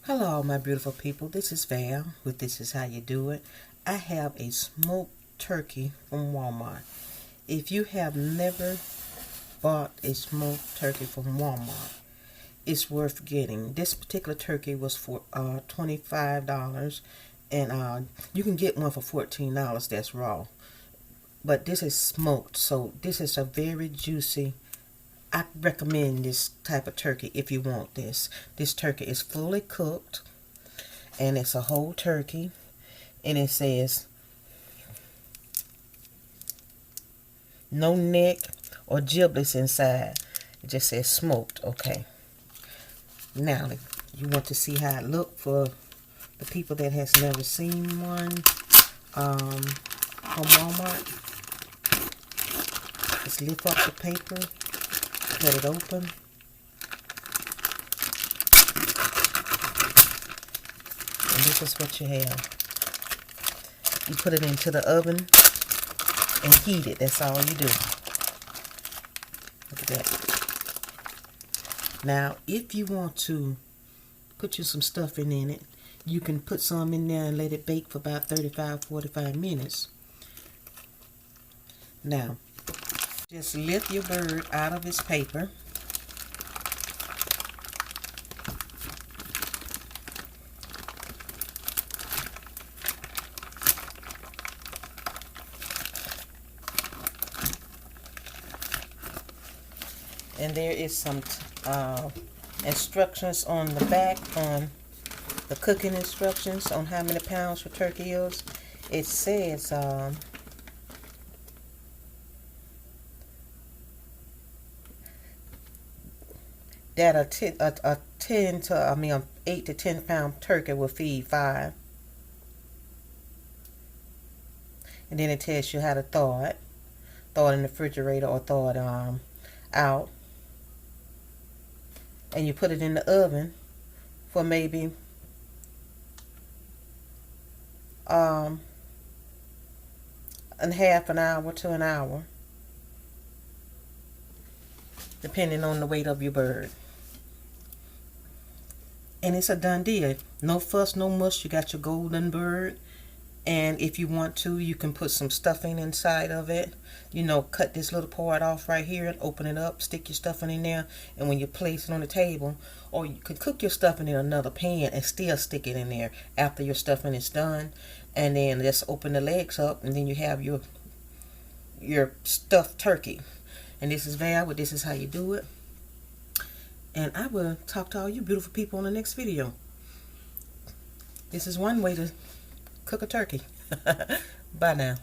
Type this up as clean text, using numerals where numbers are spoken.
Hello, my beautiful people. This is Val with This Is How You Do It. I have a smoked turkey from Walmart. If you have never bought a smoked turkey from Walmart, it's worth getting. This particular turkey was for $25, and you can get one for $14 that's raw. But this is smoked, so this is a very juicy. I recommend this type of turkey if you want this. This turkey is fully cooked, and it's a whole turkey, and it says no neck or giblets inside. It just says smoked. Okay. Now you want to see how it look for the people that has never seen one from Walmart. Just lift up the paper. Cut it open. And this is what you have. You put it into the oven and heat it. That's all you do. Look at that. Now, if you want to put you some stuffing in it, you can put some in there and let it bake for about 35-45 minutes. Now, just lift your bird out of its paper. And there is some instructions on the back on the cooking instructions on how many pounds your turkey is. It says that a 8 to 10 pound turkey will feed 5. And then it tells you how to thaw it in the refrigerator or thaw it out. And you put it in the oven for maybe half an hour to an hour, depending on the weight of your bird. And it's a done deal. No fuss, no muss. You got your golden bird. And if you want to, you can put some stuffing inside of it. You know, cut this little part off right here and open it up. Stick your stuffing in there. And when you place it on the table, or you could cook your stuffing in another pan and still stick it in there after your stuffing is done. And then just open the legs up, and then you have your stuffed turkey. And this is Val with This Is How You Do It. And I will talk to all you beautiful people in the next video. This is one way to cook a turkey. Bye now.